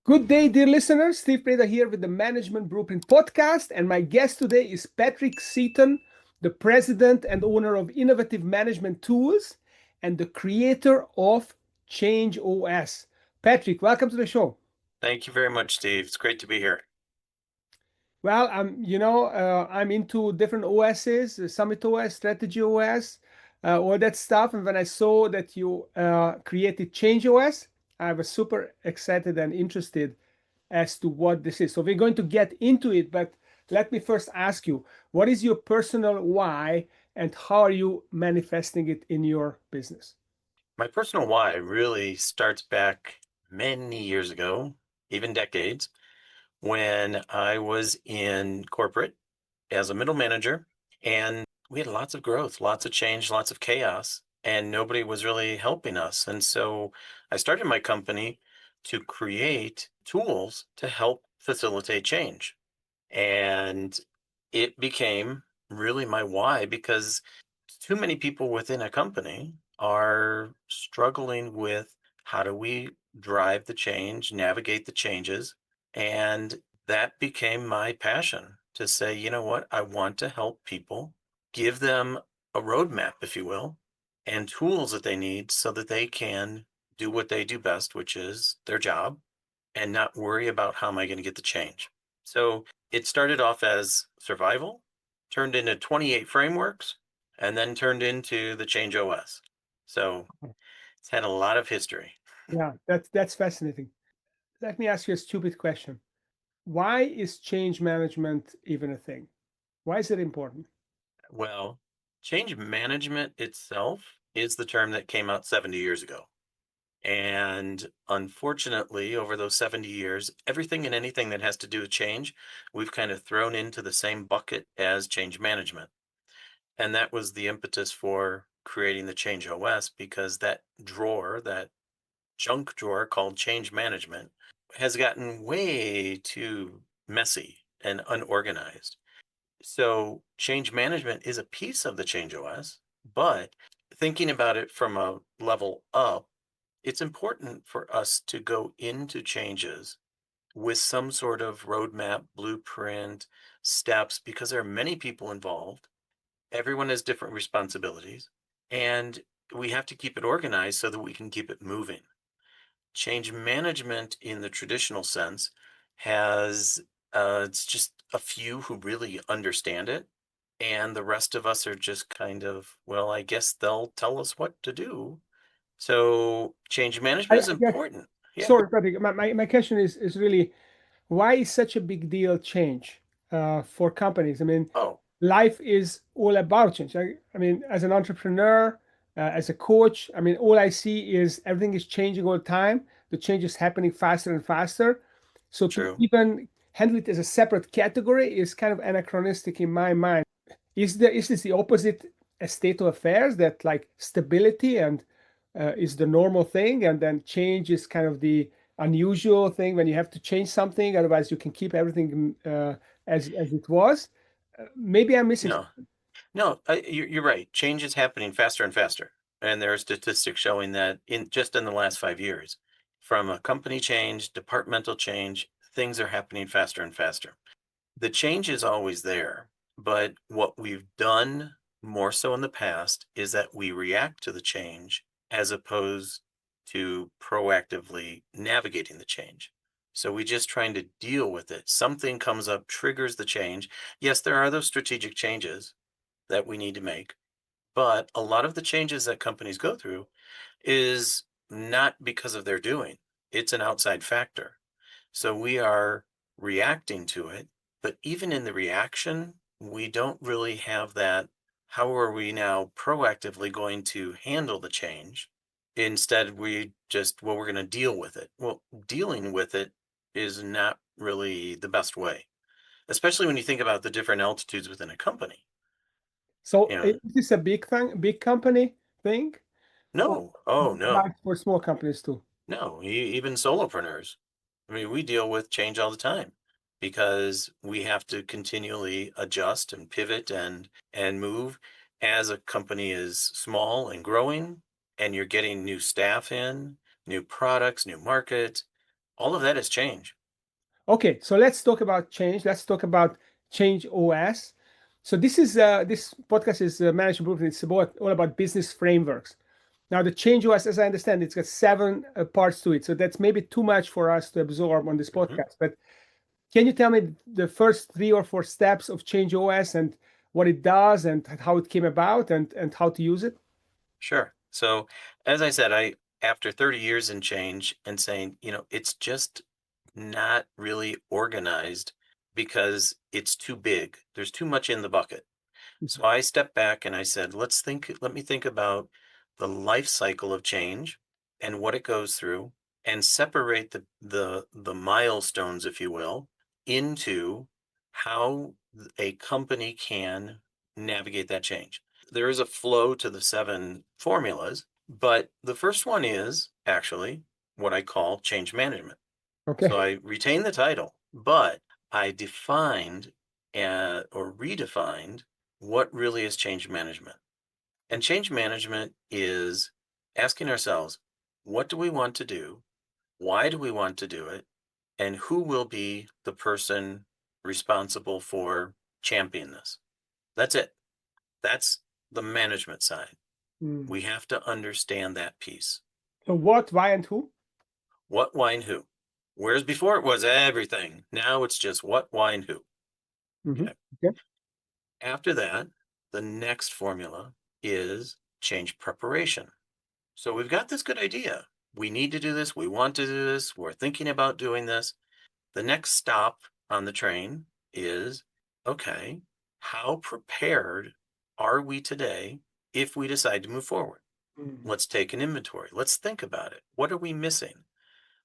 Good day, dear listeners. Steve Preda here with the Management Blueprint podcast. And my guest today is Patrick Seaton, the president and owner of Innovative Management Tools and the creator of Change OS. Patrick, welcome to the show. Thank you very much, Steve. It's great to be here. Well, I'm into different OSs, Summit OS, Strategy OS, all that stuff. And when I saw that you created Change OS, I was super excited and interested as to what this is. So we're going to get into it, but let me first ask you, what is your personal why and how are you manifesting it in your business? My personal why really starts back many years ago, even decades, when I was in corporate as a middle manager, and we had lots of growth, lots of change, lots of chaos, and nobody was really helping us. And so I started my company to create tools to help facilitate change. And it became really my why because too many people within a company are struggling with how do we drive the change, navigate the changes. And that became my passion to say, you know what, I want to help people, give them a roadmap, if you will, and tools that they need so that they can do what they do best, which is their job, and not worry about how am I going to get the change. So it started off as survival, turned into 28 frameworks, and then turned into the Change OS. So it's had a lot of history. Yeah, that's fascinating. Let me ask you a stupid question. Why is change management even a thing? Why is it important? Well, change management itself is the term that came out 70 years ago. And unfortunately, over those 70 years, everything and anything that has to do with change, we've kind of thrown into the same bucket as change management. And that was the impetus for creating the Change OS because that drawer, that junk drawer called change management, has gotten way too messy and unorganized. So change management is a piece of the Change OS, but thinking about it from a level up, it's important for us to go into changes with some sort of roadmap, blueprint, steps, because there are many people involved. Everyone has different responsibilities, and we have to keep it organized so that we can keep it moving. Change management in the traditional sense has it's just a few who really understand it, and the rest of us are just kind of, well, I guess they'll tell us what to do. So change management is I guess, important. Yeah. sorry, Patrick, my question is really why is such a big deal change for companies? I mean, Oh, life is all about change. I mean, as an entrepreneur, as a coach, I mean, all I see is everything is changing all the time. The change is happening faster and faster. So to true. even handle it as a separate category is kind of anachronistic in my mind. Is this the opposite state of affairs that like stability and is the normal thing, and then change is kind of the unusual thing when you have to change something, otherwise you can keep everything as it was. Maybe I'm missing No, something. no, you're right. Change is happening faster and faster. And there are statistics showing that in just in the last 5 years, from a company change, departmental change, things are happening faster and faster. The change is always there, but what we've done more so in the past is that we react to the change as opposed to proactively navigating the change. So we just trying to deal with it. Something comes up, triggers the change. Yes, there are those strategic changes that we need to make, but a lot of the changes that companies go through is not because of their doing. It's an outside factor. So we are reacting to it, but even in the reaction, we don't really have that. How are we now proactively going to handle the change? Instead, we just, well, we're going to deal with it. Well, dealing with it is not really the best way, especially when you think about the different altitudes within a company. So You know, is this a big thing, big company thing, or no, oh, no, like for small companies too? no, even solopreneurs. I mean, we deal with change all the time because we have to continually adjust and pivot and move as a company is small and growing and you're getting new staff in, new products, new market. All of that is change. Okay, so let's talk about change. Let's talk about Change OS. So this podcast is Management Blueprint. It's about all about business frameworks. Now the Change OS, as I understand, it's got seven parts to it. So that's maybe too much for us to absorb on this Mhm. podcast. But can you tell me the first 3 or 4 steps of Change OS and what it does and how it came about and how to use it? Sure. So, as I said, after 30 years in change and saying, it's just not really organized because it's too big. There's too much in the bucket. So I stepped back and I said, let me think about the life cycle of change and what it goes through and separate the milestones, if you will, into how a company can navigate that change. There is a flow to the 7 formulas, but the first one is actually what I call change management. So Okay. I retained the title, but I defined or redefined what really is change management. And change management is asking ourselves, what do we want to do? Why do we want to do it? And who will be the person responsible for championing this? That's it. That's the management side. Mm. We have to understand that piece. So what, why, and who? What, why, and who? Whereas before it was everything. Now it's just what, why, and who. Hmm. Okay. Okay. After that, the next formula is change preparation. So we've got this good idea. We need to do this. We want to do this. We're thinking about doing this. The next stop on the train is okay, how prepared are we today if we decide to move forward? Mm. Let's take an inventory. Let's think about it. What are we missing?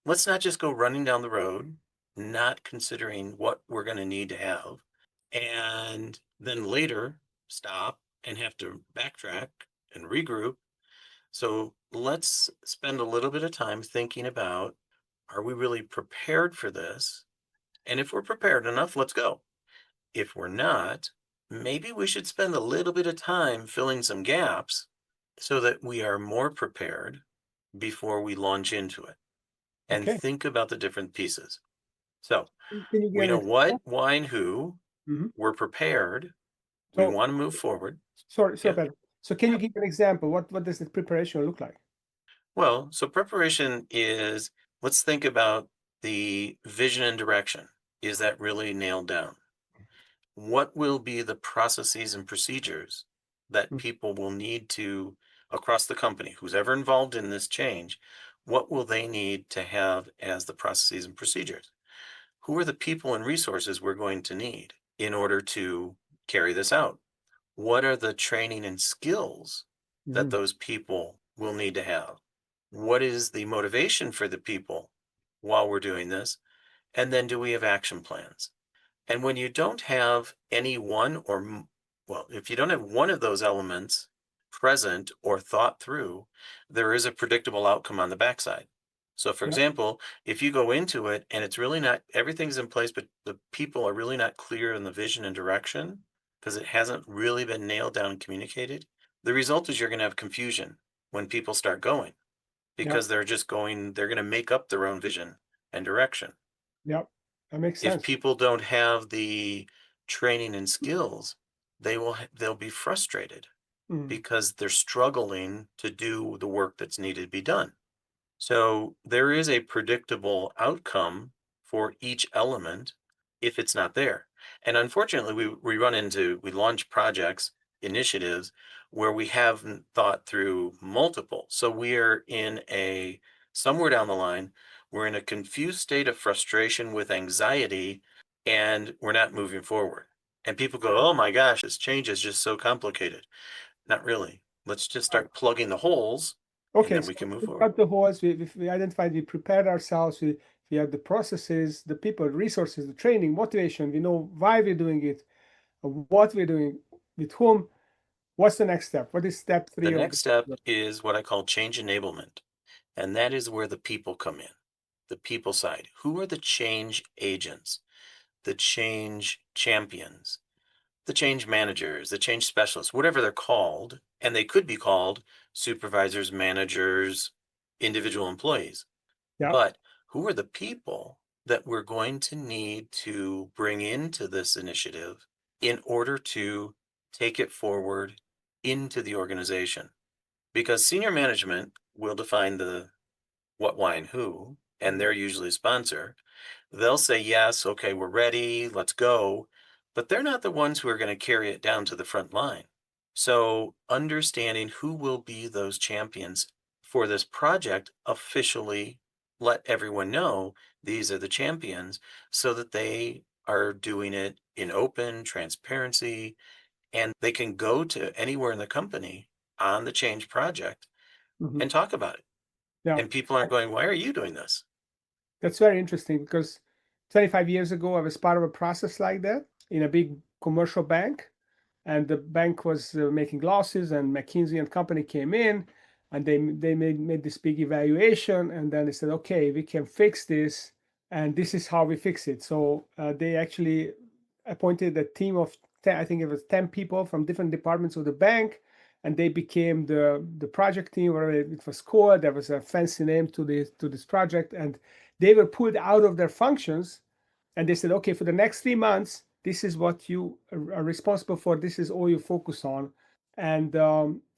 Let's not just go running down the road, not considering what we're going to need to have, and then later stop and have to backtrack and regroup. So let's spend a little bit of time thinking about, are we really prepared for this? And if we're prepared enough, let's go. If we're not, maybe we should spend a little bit of time filling some gaps so that we are more prepared before we launch into it and Okay. think about the different pieces. So Can you give we an know what, example? why, and who. Mhm. We're prepared. We So, want to move forward. sorry, Yeah. Pedro. So, can you Yeah. give an example? What does the preparation look like? Well, so preparation is, let's think about the vision and direction. Is that really nailed down? What will be the processes and procedures that Mm. people will need to, across the company, who's ever involved in this change, what will they need to have as the processes and procedures? Who are the people and resources we're going to need in order to carry this out? What are the training and skills that Mhm. those people will need to have? What is the motivation for the people while we're doing this? And then do we have action plans? And when you don't have any one well, if you don't have one of those elements present or thought through, there is a predictable outcome on the backside. So, for Yeah. example, if you go into it and it's really not, everything's in place, but the people are really not clear in the vision and direction because it hasn't really been nailed down and communicated, the result is you're going to have confusion when people start going Yeah. because they're going to make up their own vision and direction. Yeah. That makes If sense. people don't have the training and skills, they'll be frustrated Mm. because they're struggling to do the work that's needed to be done. So there is a predictable outcome for each element if it's not there. And unfortunately, we launch projects, initiatives where we haven't thought through multiple. So we are in somewhere down the line, we're in a confused state of frustration with anxiety and we're not moving forward. And people go, oh my gosh, this change is just so complicated. Not really. Let's just start plugging the holes and Okay. then So we can move we forward. got the horse. We identified. We prepared ourselves. We have the processes, the people, resources, the training, motivation. We know why we're doing it, what we're doing, with whom. What's the next step? What is step The three of next step the? is what I call change enablement, and that is where the people come in, the people side. Who are the change agents, the change champions, the change managers, the change specialists, whatever they're called, and they could be called supervisors, managers, individual employees. Yeah. But who are the people that we're going to need to bring into this initiative in order to take it forward into the organization? Because senior management will define the what, why, and who, and they're usually a sponsor. They'll say, yes, okay, we're ready, let's go. But they're not the ones who are going to carry it down to the front line. So, understanding who will be those champions for this project, officially let everyone know these are the champions so that they are doing it in open transparency and they can go to anywhere in the company on the change project Mhm. and talk about it. Yeah. And people aren't going, why are you doing this? That's very interesting because 25 years ago, I was part of a process like that in a big commercial bank. And the bank was making losses, and McKinsey and Company came in, and they made this big evaluation, and then they said, okay, we can fix this, and this is how we fix it. So they actually appointed a team of 10, I think it was 10 people from different departments of the bank, and they became the project team, whatever it was called. There was a fancy name to this project, and they were pulled out of their functions, and they said, okay, for the next 3 months, this is what you are responsible for. This is all you focus on, and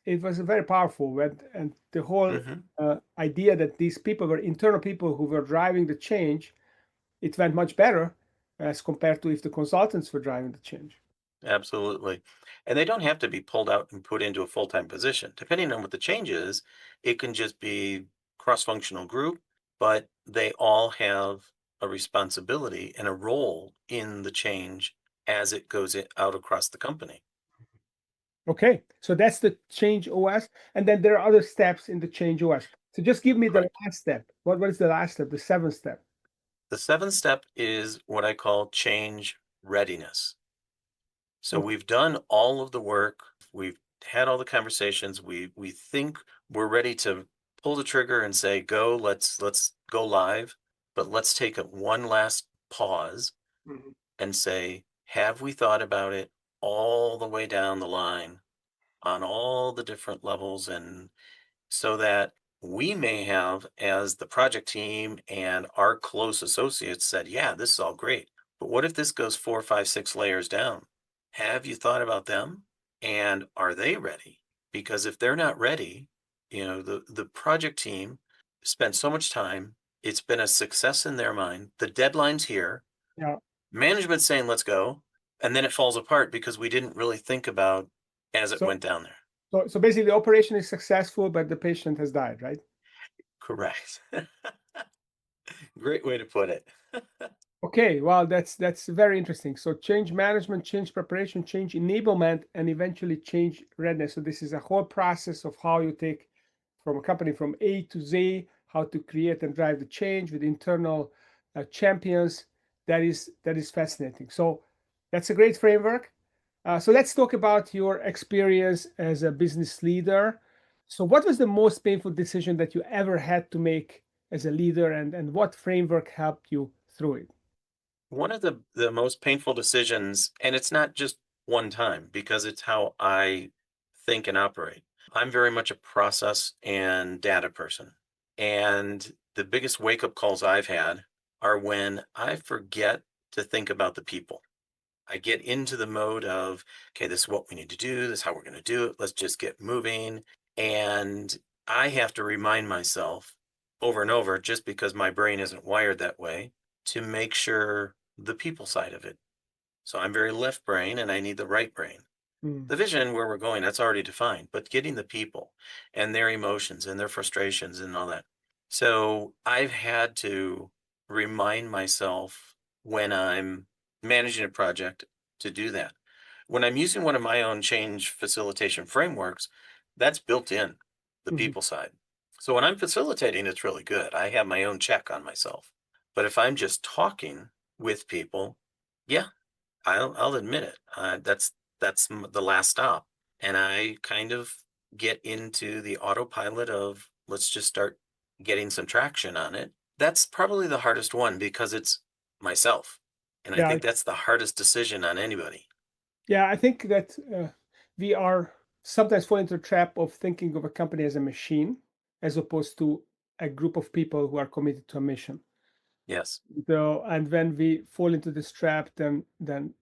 it was very powerful. And the whole Hmm. idea that these people were internal people who were driving the change, it went much better as compared to if the consultants were driving the change. Absolutely. And they don't have to be pulled out and put into a full-time position. Depending on what the change is, it can just be cross-functional group, but they all have a responsibility and a role in the change as it goes out across the company. Okay, so that's the change OS, and then there are other steps in the change OS. So just give me the Correct. last step. What is the last step? The seventh step. The seventh step is what I call change readiness. So Okay. we've done all of the work. We've had all the conversations. We think we're ready to pull the trigger and say go. Let's go live. But let's take one last pause Mhm. and say, have we thought about it all the way down the line on all the different levels and so that we may have, as the project team and our close associates said, yeah, this is all great. But what if this goes 4, 5, 6 layers down? Have you thought about them? And are they ready? Because if they're not ready, the project team spent so much time. It's been a success in their mind. The deadline's here. Yeah. Management's saying, let's go. And then it falls apart because we didn't really think about as it So went down there. so basically, the operation is successful, but the patient has died, right? Correct. Great way to put it. Okay, well, that's very interesting. So change management, change preparation, change enablement, and eventually change readiness. So this is a whole process of how you take from a company from A to Z, how to create and drive the change with internal champions. That is fascinating. So that's a great framework. So let's talk about your experience as a business leader. So what was the most painful decision that you ever had to make as a leader, and what framework helped you through it? One of the most painful decisions, and it's not just one time because it's how I think and operate. I'm very much a process and data person. And the biggest wake up calls I've had are when I forget to think about the people. I get into the mode of, okay, this is what we need to do. This is how we're going to do it. Let's just get moving. And I have to remind myself over and over, just because my brain isn't wired that way, to make sure the people side of it. So I'm very left brain and I need the right brain. Mm, The vision where we're going, that's already defined, but getting the people and their emotions and their frustrations and all that. So I've had to remind myself when I'm managing a project to do that. When I'm using one of my own change facilitation frameworks, that's built in the mhm. people side. So when I'm facilitating, it's really good. I have my own check on myself. But if I'm just talking with people, yeah, I'll admit it. That's the last stop, and I kind of get into the autopilot of let's just start getting some traction on it. That's probably the hardest one because it's myself, and I Yeah, think that's the hardest decision on anybody. yeah. I think that we are sometimes fall into the trap of thinking of a company as a machine, as opposed to a group of people who are committed to a mission. Yes. So, and when we fall into this trap, then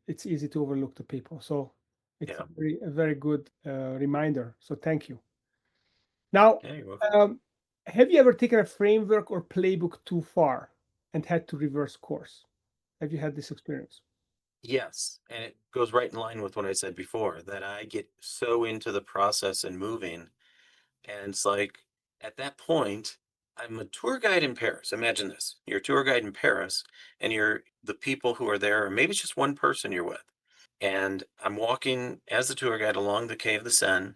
it's easy to overlook the people. So it's Yeah. a very good reminder. So thank you. Now, Yeah, you're welcome. um, have you ever taken a framework or playbook too far and had to reverse course? Have you had this experience? Yes. And it goes right in line with what I said before that I get so into the process and moving. And it's like at that point, I'm a tour guide in Paris. Imagine this. You're a tour guide in Paris and you're the people who are there, or maybe it's just one person you're with. And I'm walking as the tour guide along the Quai of the Seine.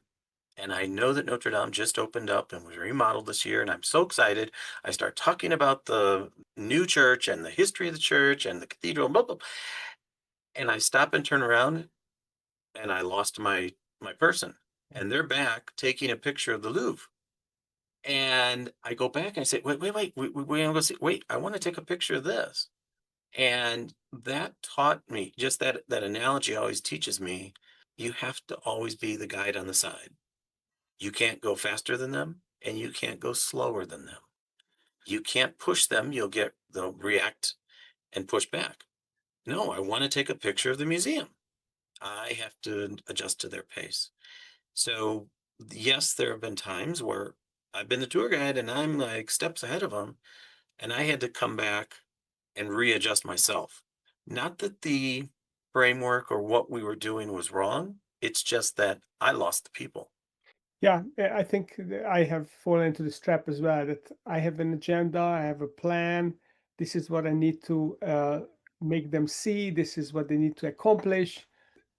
And I know that Notre Dame just opened up and was remodeled this year. And I'm so excited. I start talking about the new church and the history of the church and the cathedral, blah, blah. And I stop and turn around and I lost my person. And they're back taking a picture of the Louvre. And I go back and I say, wait, wait, wait, we wanna go see, wait, I want to take a picture of this. And that taught me just that analogy always teaches me you have to always be the guide on the side. You can't go faster than them and you can't go slower than them. You can't push them, they'll react and push back. No, I want to take a picture of the museum. I have to adjust to their pace. So, yes, there have been times where I've been the tour guide and I'm like steps ahead of them, and I had to come back and readjust myself. Not that the framework or what we were doing was wrong. It's just that I lost the people. Yeah, I think I have fallen into this trap as well. That I have an agenda, I have a plan. This is what I need to make them see. This is what they need to accomplish.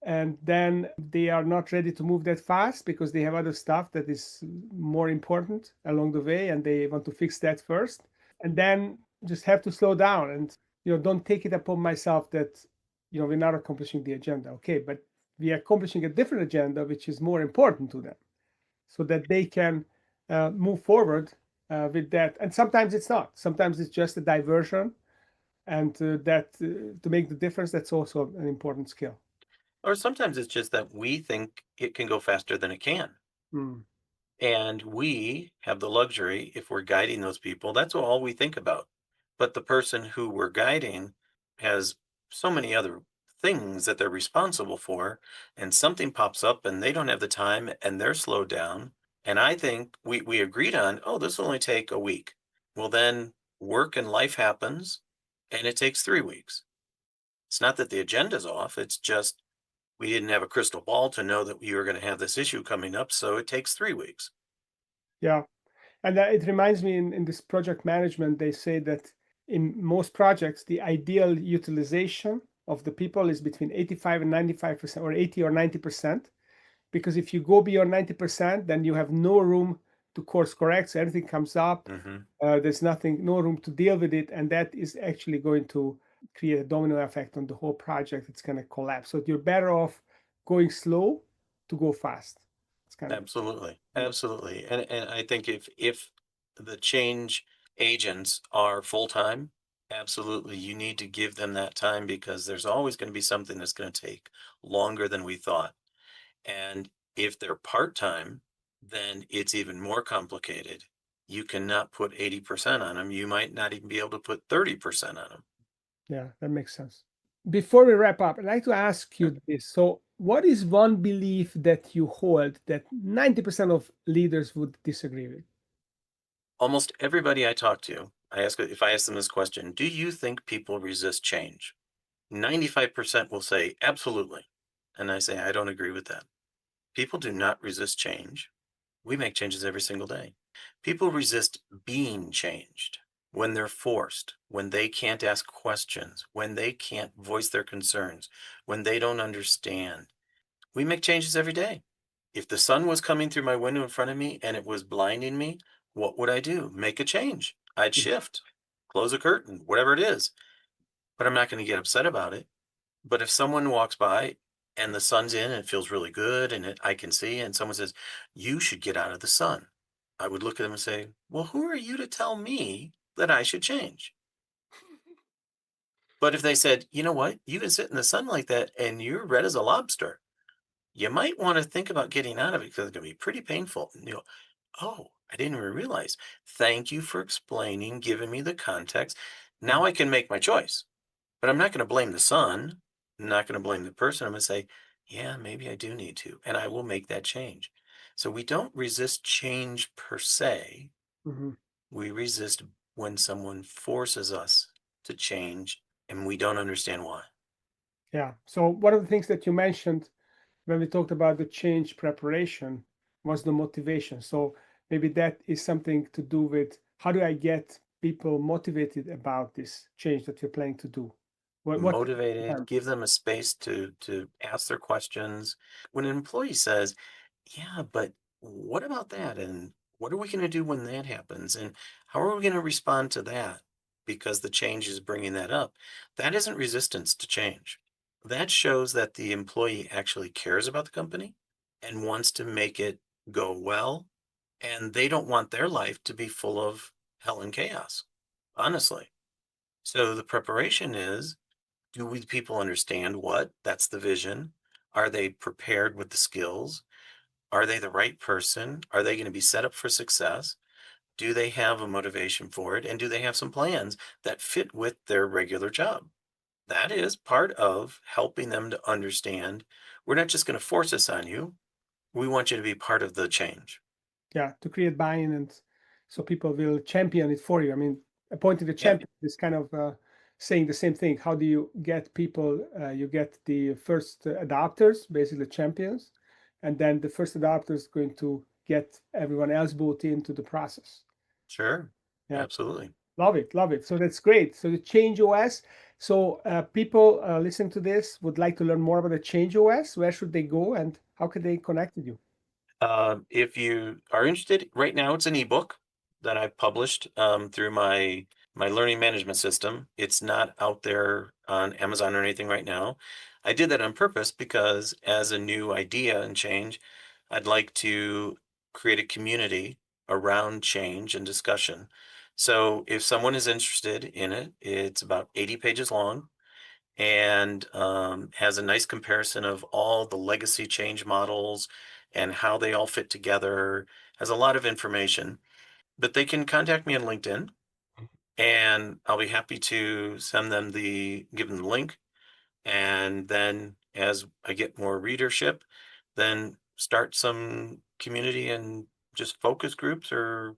And then they are not ready to move that fast because they have other stuff that is more important along the way, and they want to fix that first. And then just have to slow down and don't take it upon myself that we're not accomplishing the agenda. Okay, but we are accomplishing a different agenda which is more important to them, so that they can move forward with that. And sometimes it's not. Sometimes it's just a diversion, and that to make the difference, that's also an important skill. Or sometimes it's just that we think it can go faster than it can. Mm. And we have the luxury, if we're guiding those people, that's all we think about. But the person who we're guiding has so many other things that they're responsible for, and something pops up and they don't have the time and they're slowed down. And I think we agreed on, oh, this will only take a week. Well, then work and life happens and it takes 3 weeks. It's not that the agenda's off, it's just we didn't have a crystal ball to know that we were going to have this issue coming up. So it takes 3 weeks. Yeah. And it reminds me, in this project management, they say that in most projects, the ideal utilization of the people is between 85 and 95%, or 80 or 90%. Because if you go beyond 90%, then you have no room to course correct. So everything comes up. Hmm. There's no room to deal with it. And that is actually going to create a domino effect on the whole project. It's going to collapse. So you're better off going slow to go fast. It's kind of, Absolutely, yeah. absolutely, and I think if the change agents are full time, absolutely, you need to give them that time because there's always going to be something that's going to take longer than we thought. And if they're part time, then it's even more complicated. You cannot put 80% on them. You might not even be able to put 30% on them. Yeah, that makes sense. Before we wrap up, I'd like to ask you this. So, what is one belief that you hold that 90% of leaders would disagree with? Almost everybody I talk to, if I ask them this question, do you think people resist change? 95% will say absolutely. And I say, I don't agree with that. People do not resist change. We make changes every single day. People resist being changed when they're forced, when they can't ask questions, when they can't voice their concerns, when they don't understand. We make changes every day. If the sun was coming through my window in front of me and it was blinding me, what would I do? Make a change. I'd shift, close a curtain, whatever it is. But I'm not going to get upset about it. But if someone walks by and the sun's in and it feels really good and I can see, and someone says, you should get out of the sun, I would look at them and say, well, who are you to tell me that I should change? But if they said, you know what, you can sit in the sun like that and you're red as a lobster, you might want to think about getting out of it because it's going to be pretty painful. And you go, oh, I didn't even realize. Thank you for explaining, giving me the context. Now I can make my choice, but I'm not going to blame the sun. I'm not going to blame the person. I'm going to say, yeah, maybe I do need to, and I will make that change. So we don't resist change per se. Mhm. We resist when someone forces us to change and we don't understand why. Yeah. So one of the things that you mentioned when we talked about the change preparation was the motivation. So maybe that is something to do with how do I get people motivated about this change that you're planning to do? What can be Motivated, done? give them a space to ask their questions. When an employee says, "Yeah, but what about that? And what are we going to do when that happens? And how are we going to respond to that?" Because the change is bringing that up. That isn't resistance to change. That shows that the employee actually cares about the company and wants to make it go well. And they don't want their life to be full of hell and chaos, honestly. So the preparation is, do we people understand what? That's the vision. Are they prepared with the skills? Are they the right person? Are they going to be set up for success? Do they have a motivation for it? And do they have some plans that fit with their regular job? That is part of helping them to understand we're not just going to force this on you. We want you to be part of the change. Yeah, to create buy-in and so people will champion it for you. I mean, appointing the Yep, champion is kind of saying the same thing. How do you get people? You get the first adopters, basically champions, and then the first adopter is going to get everyone else bought into the process. sure. Yeah, Absolutely. love it, love it. So that's great. So the Change OS. So people listening to this would like to learn more about the Change OS. Where should they go, and how can they connect with you? If you are interested, right now it's an ebook that I've published through my learning management system. It's not out there on Amazon or anything right now. I did that on purpose because as a new idea and change, I'd like to create a community around change and discussion. So if someone is interested in it, it's about 80 pages long and has a nice comparison of all the legacy change models and how they all fit together. Has a lot of information, but they can contact me on LinkedIn, and I'll be happy to send them give them the link. And then as I get more readership, then start some community and just focus groups or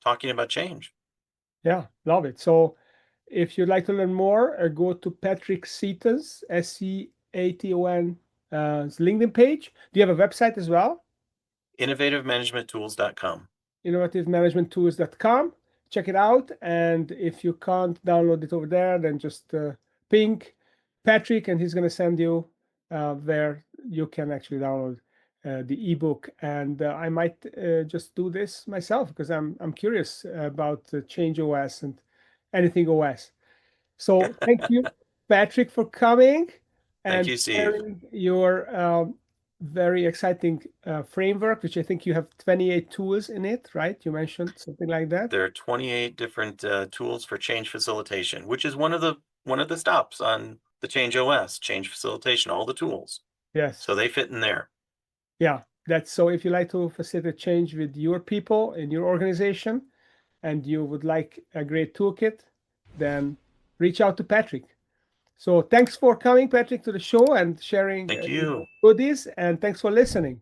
talking about change. Yeah, love it. So if you'd like to learn more, go to Patrick Seaton's Seaton LinkedIn page. Do you have a website as well? InnovativeManagementTools.com. InnovativeManagementTools.com. Check it out. And if you can't download it over there, then just ping Patrick and he's going to send you where you can actually download the ebook. And I might just do this myself because I'm curious about Change OS and anything OS. So thank you, Patrick, for coming Thank and you, Steve. sharing your very exciting framework, which I think you have 28 tools in it, right? You mentioned something like that. There are 28 different tools for change facilitation, which is one of the stops on the Change OS, change facilitation, all the tools. So Yes. they fit in there. Yeah. That's so if you like to facilitate change with your people in your organization and you would like a great toolkit, then reach out to Patrick. So thanks for coming, Patrick, to the show and sharing Thank your you. goodies. And thanks for listening.